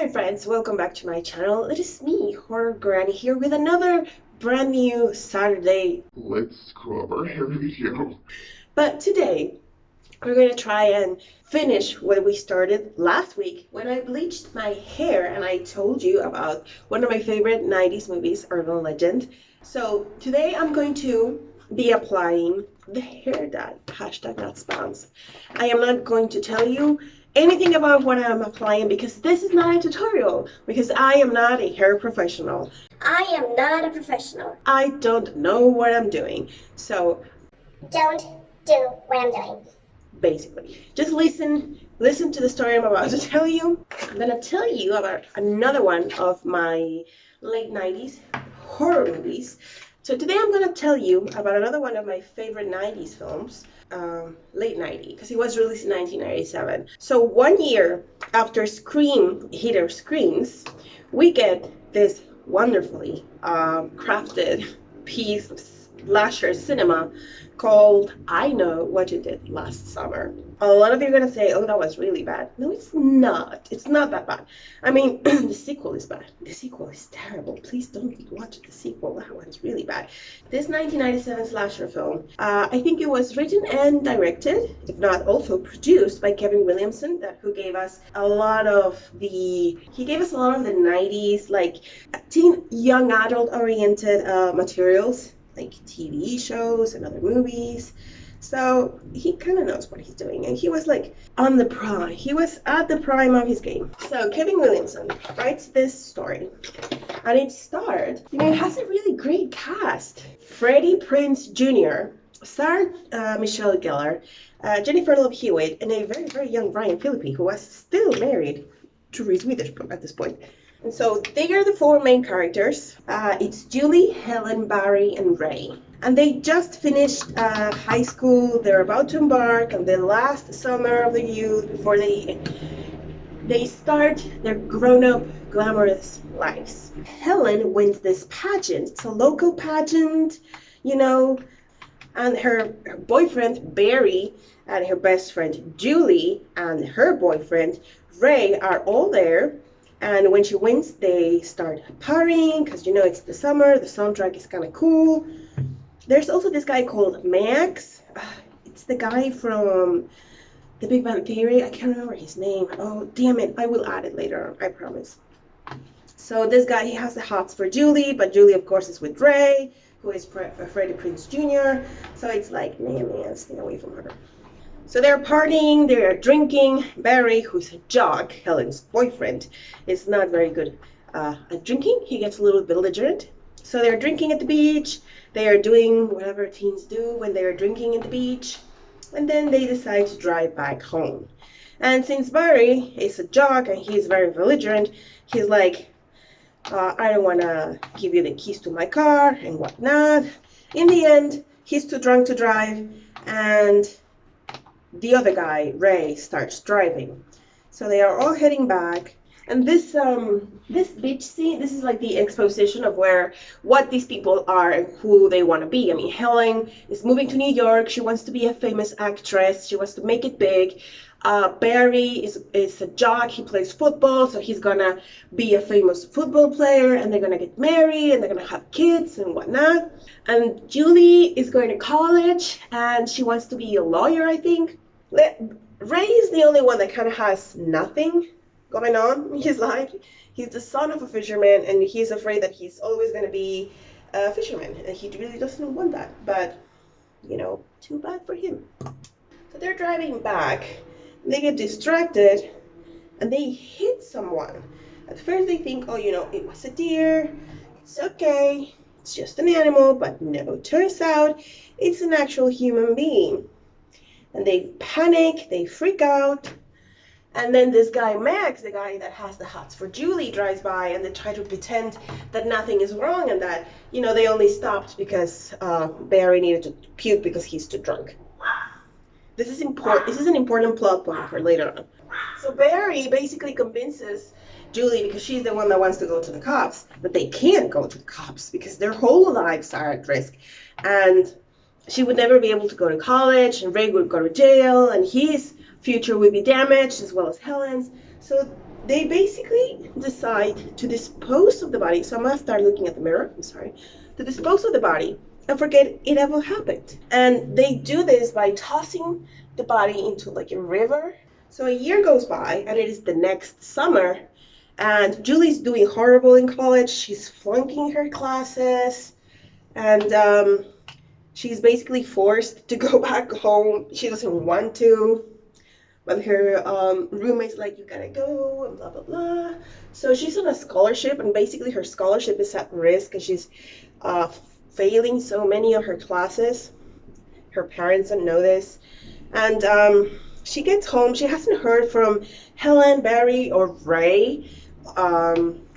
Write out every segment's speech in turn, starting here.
Hi friends, welcome back to my channel. It is me, Horror Granny, here with another brand new Saturday Let's scrub our hair video. But today, we're going to try and finish what we started last week when I bleached my hair and I told you about one of my favorite 90s movies, Urban Legend. So today I'm going to be applying the hair dye, hashtag not spams. I am not going to tell you anything about what I'm applying because this is not a tutorial, because I am not a hair professional. I am not a professional. I don't know what I'm doing. So Don't do what I'm doing. basically, just listen to the story I'm about to tell you. I'm gonna tell you about another one of my late 90s horror movies. So today I'm gonna tell you about another one of my favorite 90s films, late 90s, because it was released in 1997. So 1 year after Scream hit our screens, we get this wonderfully crafted piece of slasher cinema called I Know What You Did Last Summer. A lot of you are going to say, oh, that was really bad. No, it's not. It's not that bad. I mean, the sequel is bad. The sequel is terrible. Please don't watch the sequel. That one's really bad. This 1997 slasher film, I think it was written and directed, if not also produced, by Kevin Williamson, who gave us a lot of the 90s, like teen, young adult oriented materials, like TV shows and other movies. So he kind of knows what he's doing, and he was like on the prime. He was at the prime of his game. So Kevin Williamson writes this story, and it starred, it has a really great cast. Freddie Prinze Jr., Sarah Michelle Gellar, Jennifer Love Hewitt, and a very, very young Brian Phillippe, who was still married to Reese Witherspoon at this point. And so they are the four main characters. It's Julie, Helen, Barry, and Ray. And they just finished high school. They're about to embark on the last summer of their youth before they start their grown-up, glamorous lives. Helen wins this pageant. It's a local pageant, and her boyfriend, Barry, and her best friend, Julie, and her boyfriend, Ray, are all there. And when she wins, they start partying because, it's the summer. The soundtrack is kind of cool. There's also this guy called Max. It's the guy from The Big Bang Theory. I can't remember his name. Oh, damn it. I will add it later on, I promise. So this guy, he has the hots for Julie, but Julie, of course, is with Ray, who is Freddie Prinze Jr. So it's like, man, stay away from her. So they're partying, they're drinking. Barry, who's a jock, Helen's boyfriend, is not very good at drinking. He gets a little belligerent. So they're drinking at the beach. They are doing whatever teens do when they are drinking at the beach. And then they decide to drive back home. And since Barry is a jock and he's very belligerent, he's like, I don't want to give you the keys to my car and whatnot. In the end, he's too drunk to drive, and the other guy, Ray, starts driving. So they are all heading back. And this beach scene, this is like the exposition of what these people are and who they want to be. I mean, Helen is moving to New York. She wants to be a famous actress. She wants to make it big. Barry is a jock. He plays football, so he's gonna be a famous football player, and they're gonna get married, and they're gonna have kids and whatnot. And Julie is going to college, and she wants to be a lawyer, I think. Ray is the only one that kind of has nothing going on in his life. He's the son of a fisherman, and he's afraid that he's always going to be a fisherman, and he really doesn't want that. But, too bad for him. So they're driving back. They get distracted, and they hit someone. At first they think, oh, it was a deer. It's okay. It's just an animal. But no, it turns out it's an actual human being. And they panic, they freak out. And then this guy, Max, the guy that has the hots for Julie, drives by, and they try to pretend that nothing is wrong and that, they only stopped because Barry needed to puke because he's too drunk. This is important. This is an important plot point for later on. So Barry basically convinces Julie, because she's the one that wants to go to the cops, but they can't go to the cops because their whole lives are at risk. And she would never be able to go to college, and Ray would go to jail, and his future would be damaged as well as Helen's. So they basically decide to dispose of the body. So I'm gonna start looking at the mirror. I'm sorry. To dispose of the body and forget it ever happened. And they do this by tossing the body into like a river. So a year goes by, and it is the next summer, and Julie's doing horrible in college. She's flunking her classes, and she's basically forced to go back home. She doesn't want to, but her roommate's like, you gotta go, and blah, blah, blah. So she's on a scholarship, and basically her scholarship is at risk, and she's failing so many of her classes. Her parents don't know this. And she gets home. She hasn't heard from Helen, Barry, or Ray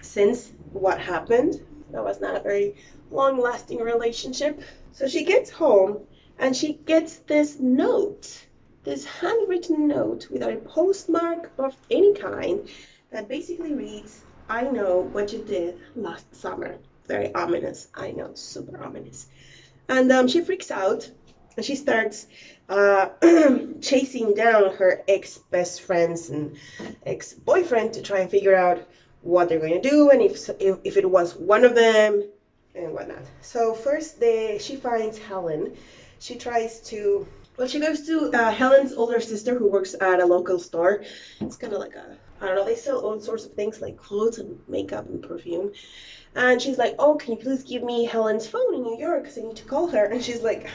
since what happened. That was not a very long-lasting relationship. So she gets home, and she gets this note, this handwritten note without a postmark of any kind, that basically reads, I know what you did last summer. Very ominous, I know, super ominous. And she freaks out, and she starts chasing down her ex-best friends and ex-boyfriend to try and figure out what they're going to do, and if it was one of them, and whatnot. So first she finds Helen. She tries to, well, she goes to Helen's older sister who works at a local store. It's kind of like I don't know, they sell all sorts of things like clothes and makeup and perfume. And she's like, oh, can you please give me Helen's phone in New York because I need to call her. And she's like,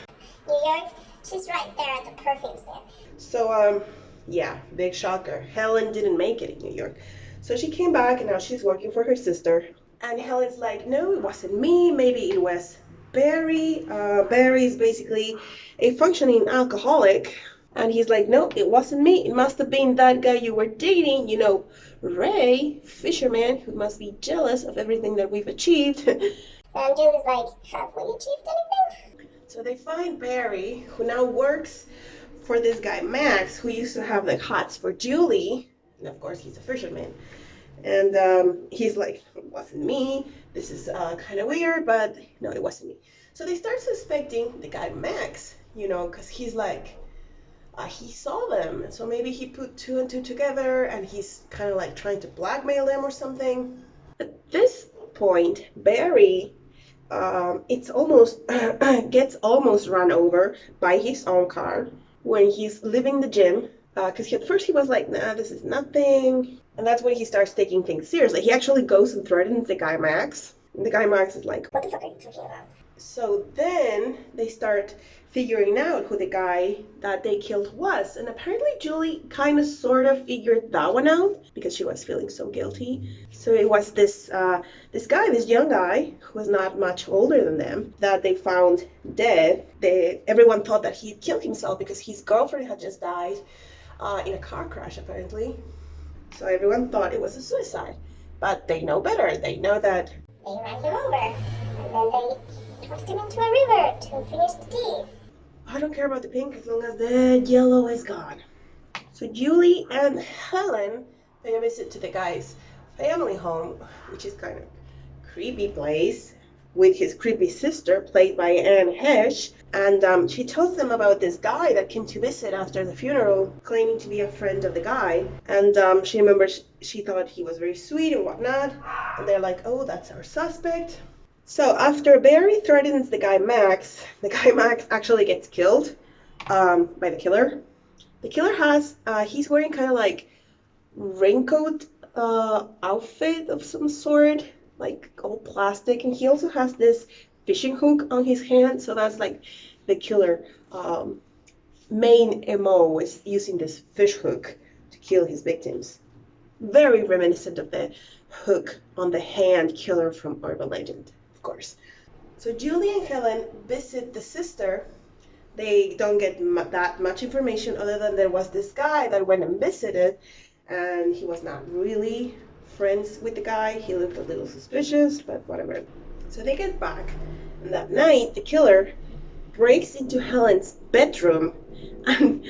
New York? She's right there at the perfume stand. so, yeah, big shocker. Helen didn't make it in New York. So she came back, and now she's working for her sister. And Helen's like, no, it wasn't me. Maybe it was Barry. Barry's basically a functioning alcoholic. And he's like, no, it wasn't me. It must have been that guy you were dating, Ray, fisherman, who must be jealous of everything that we've achieved. And Julie's like, have we achieved anything? So they find Barry, who now works for this guy, Max, who used to have the hots for Julie. And of course, he's a fisherman. And he's like, it wasn't me. This is kind of weird, but no, it wasn't me. So they start suspecting the guy, Max, because he's like, he saw them. And so maybe he put two and two together, and he's kind of like trying to blackmail them or something. At this point, Barry it's almost gets almost run over by his own car when he's leaving the gym. Because at first he was like, nah, this is nothing. And that's when he starts taking things seriously. He actually goes and threatens the guy Max. And the guy Max is like, what the fuck are you talking about? So then they start figuring out who the guy that they killed was. And apparently Julie kind of sort of figured that one out because she was feeling so guilty. So it was this young guy who was not much older than them that they found dead. Everyone thought that he'd killed himself because his girlfriend had just died in a car crash apparently. So everyone thought it was a suicide. But they know better. They know that they ran him over, and then they tossed him into a river to finish the deed. I don't care about the pink as long as the yellow is gone. So Julie and Helen pay a visit to the guy's family home, which is kind of creepy place, with his creepy sister, played by Anne Hesh. And she tells them about this guy that came to visit after the funeral, claiming to be a friend of the guy. And she remembers she thought he was very sweet and whatnot. And they're like, oh, that's our suspect. So after Barry threatens the guy Max actually gets killed by the killer. The killer he's wearing kind of like raincoat outfit of some sort, like all plastic, and he also has this fishing hook on his hand, so that's like the killer main MO is using this fish hook to kill his victims. Very reminiscent of the hook on the hand killer from Urban Legend, of course. So Julie and Helen visit the sister. They don't get that much information other than there was this guy that went and visited, and he was not really friends with the guy. He looked a little suspicious, but whatever. So they get back, and that night the killer breaks into Helen's bedroom and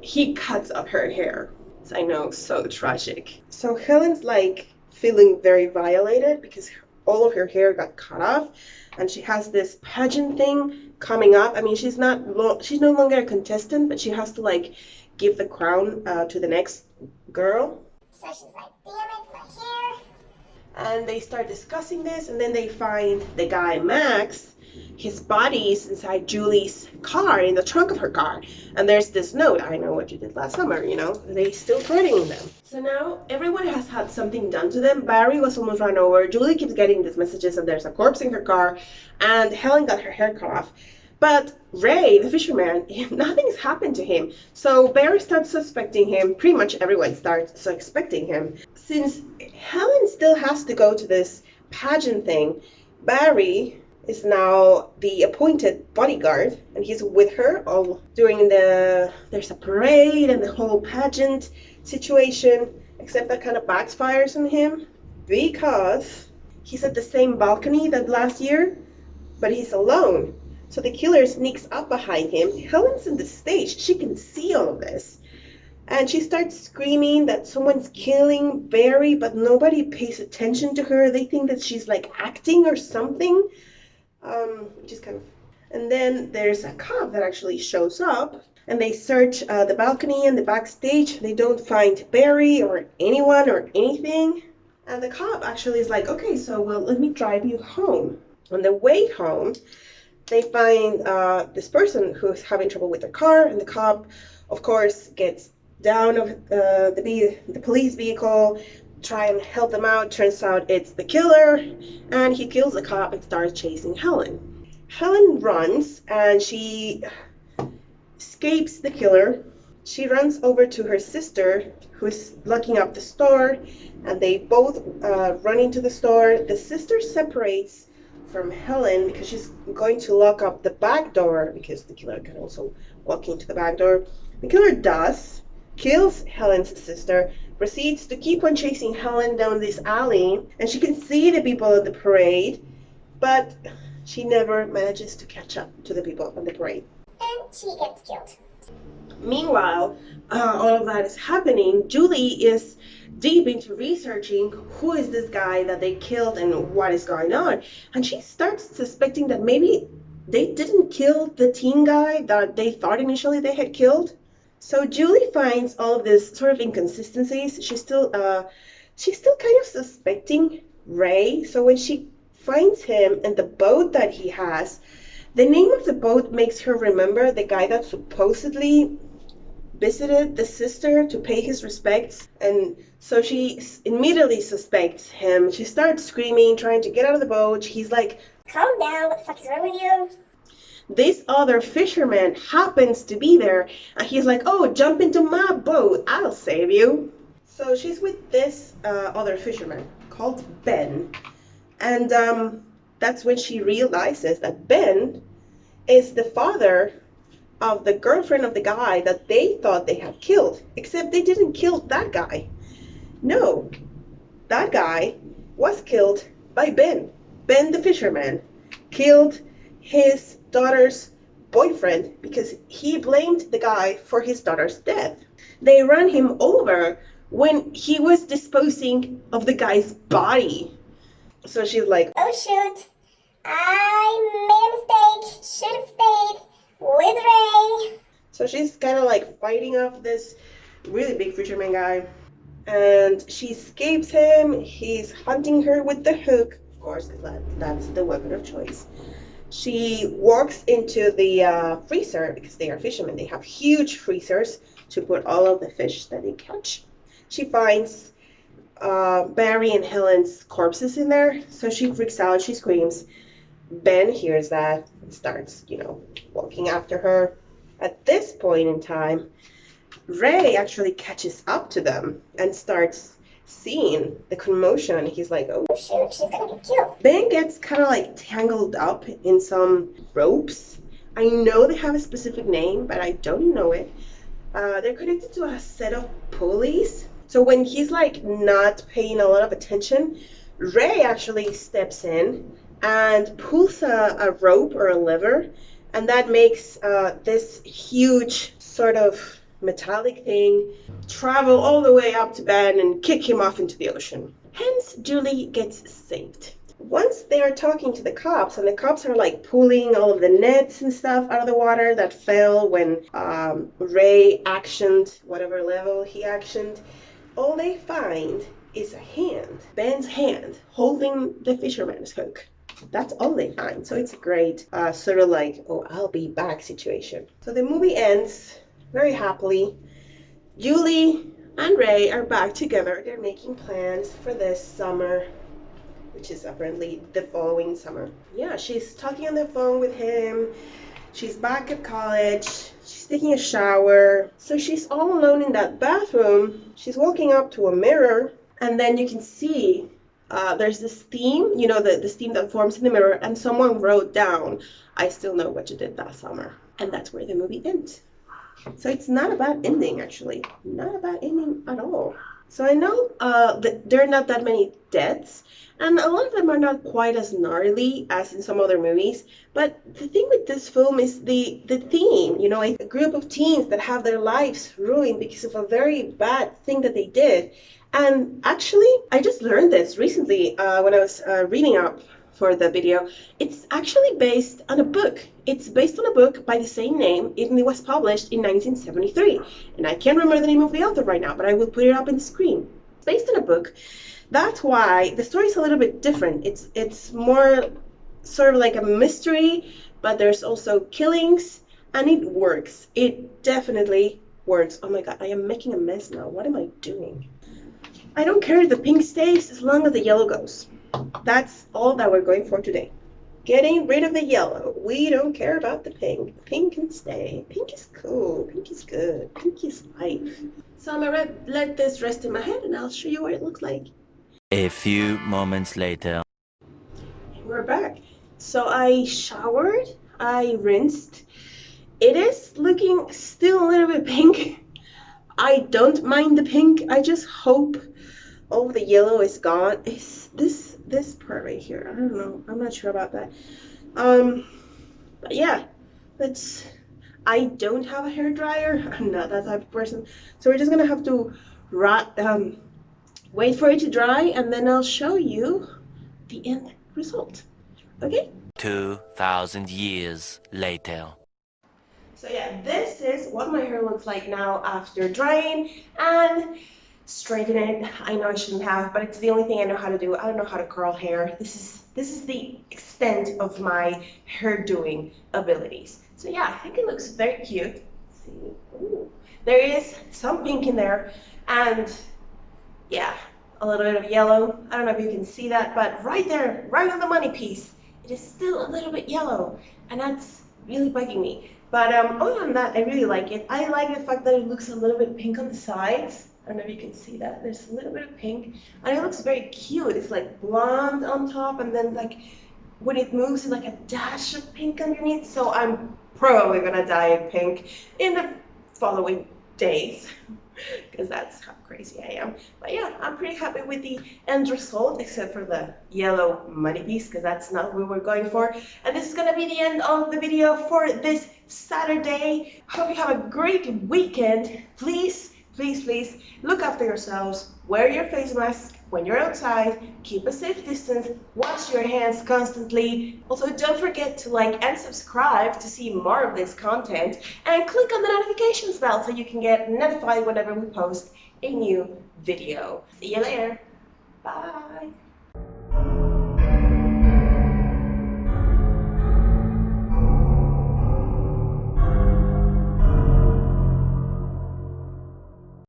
he cuts up her hair. So I know, so tragic. So Helen's like feeling very violated because all of her hair got cut off, and she has this pageant thing coming up. I mean, she's no longer a contestant, but she has to like give the crown to the next girl. So she's like, damn it, my hair. And they start discussing this, and then they find the guy Max. His body is inside Julie's car, in the trunk of her car. And there's this note, I know what you did last summer, you know, they still threatening them. So now everyone has had something done to them. Barry was almost run over. Julie keeps getting these messages that there's a corpse in her car, and Helen got her hair cut off. But Ray, the fisherman, nothing's happened to him. So Barry starts suspecting him. Pretty much everyone starts suspecting him. Since Helen still has to go to this pageant thing, Barry is now the appointed bodyguard, and he's with her all during there's a parade and the whole pageant situation, except that kind of backfires on him because he's at the same balcony that last year, but he's alone. So the killer sneaks up behind him. Helen's in the stage. She can see all of this. And she starts screaming that someone's killing Barry, but nobody pays attention to her. They think that she's like acting or something. Just kind of. And then there's a cop that actually shows up, and they search the balcony and the backstage. They don't find Barry or anyone or anything. And the cop actually is like, okay, so well, let me drive you home. On the way home, they find this person who's having trouble with their car, and the cop, of course, gets down of the police vehicle, try and help them out. Turns out it's the killer, and he kills the cop and starts chasing Helen. Helen runs, and she escapes the killer. She runs over to her sister, who's locking up the store, and they both run into the store. The sister separates from Helen because she's going to lock up the back door, because the killer can also walk into the back door. The killer does, kills Helen's sister, proceeds to keep on chasing Helen down this alley, and she can see the people at the parade, but she never manages to catch up to the people on the parade. And she gets killed. Meanwhile, all of that is happening. Julie is deep into researching who is this guy that they killed and what is going on. And she starts suspecting that maybe they didn't kill the teen guy that they thought initially they had killed. So Julie finds all of this sort of inconsistencies. She's still kind of suspecting Ray. So when she finds him and the boat that he has, the name of the boat makes her remember the guy that supposedly visited the sister to pay his respects, and so she immediately suspects him. She starts screaming, trying to get out of the boat. He's like, Calm down, what the fuck is wrong with you? this other fisherman happens to be there, and he's like, oh, jump into my boat, I'll save you. So she's with this other fisherman called Ben, and that's when she realizes that Ben is the father of the girlfriend of the guy that they thought they had killed, except they didn't kill that guy. No, that guy was killed by Ben. Ben the fisherman killed his daughter's boyfriend because he blamed the guy for his daughter's death. They ran him over when he was disposing of the guy's body. So she's like, Oh shoot, I made a mistake, should have stayed with Ray. so she's kind of like fighting off this really big fisherman guy, and she escapes him. He's hunting her with the hook, of course, because that's the weapon of choice. She walks into the freezer, because they are fishermen. They have huge freezers to put all of the fish that they catch. She finds Barry and Helen's corpses in there, so she freaks out, she screams. Ben hears that and starts, walking after her. At this point in time, Ray actually catches up to them and starts seeing the commotion. He's like, oh Shoot, she's gonna get killed. Ben gets kind of like tangled up in some ropes. I know they have a specific name, but I don't know it. They're connected to a set of pulleys. So when he's like not paying a lot of attention, Ray actually steps in and pulls a rope or a lever, and that makes this huge sort of metallic thing travel all the way up to Ben and kick him off into the ocean. Hence, Julie gets saved. Once they are talking to the cops, and the cops are like pulling all of the nets and stuff out of the water that fell when Ray actioned whatever level he actioned, all they find is a hand, Ben's hand, holding the fisherman's hook. That's all they find. So it's a great sort of like, oh, I'll be back situation. So the movie ends very happily. Julie and Ray are back together. They're making plans for this summer, which is apparently the following summer. Yeah, she's talking on the phone with him. She's back at college. She's taking a shower. So she's all alone in that bathroom. She's walking up to a mirror, and then you can see there's this theme, you know, this theme that forms in the mirror, and someone wrote down, "I still know what you did that summer." And that's where the movie ends. So it's not a bad ending, actually. Not a bad ending at all. So I know that there are not that many deaths, and a lot of them are not quite as gnarly as in some other movies. But the thing with this film is the theme, you know, a group of teens that have their lives ruined because of a very bad thing that they did. And actually, I just learned this recently when I was reading up for the video. It's actually based on a book. It's based on a book by the same name, and it was published in 1973. And I can't remember the name of the author right now, but I will put it up on the screen. It's based on a book. That's why the story is a little bit different. It's more sort of like a mystery, but there's also killings, and it works. It definitely works. Oh my god, I am making a mess now. What am I doing? I don't care if the pink stays as long as the yellow goes. That's all that we're going for today. Getting rid of the yellow. We don't care about the pink. Pink can stay. Pink is cool. Pink is good. Pink is life. So I'm gonna let this rest in my head, and I'll show you what it looks like. A few moments later. We're back. So I showered. I rinsed. It is looking still a little bit pink. I don't mind the pink. I just hope all the yellow is gone. Is this part right here? I don't know. I'm not sure about that. But yeah, I don't have a hair dryer. I'm not that type of person. So we're just gonna have to wait for it to dry, and then I'll show you the end result. Okay? 2,000 years later. So yeah, this is what my hair looks like now after drying and straighten it. I know I shouldn't have, but it's the only thing I know how to do. I don't know how to curl hair. This is the extent of my hair doing abilities. So yeah, I think it looks very cute. Let's see. Ooh. There is some pink in there, and yeah, a little bit of yellow. I don't know if you can see that, but right there, right on the money piece, it is still a little bit yellow, and that's really bugging me. But other than that, I really like it. I like the fact that it looks a little bit pink on the sides. I don't know if you can see that. There's a little bit of pink, and it looks very cute. It's like blonde on top, and then like when it moves, it's like a dash of pink underneath. So I'm probably gonna dye it pink in the following days, because that's how crazy I am. But yeah, I'm pretty happy with the end result, except for the yellow money piece, because that's not what we're going for. And this is gonna be the end of the video for this Saturday. Hope you have a great weekend. Please look after yourselves. Wear your face mask when you're outside. Keep a safe distance. Wash your hands constantly. Also, don't forget to like and subscribe to see more of this content. And click on the notifications bell so you can get notified whenever we post a new video. See you later. Bye.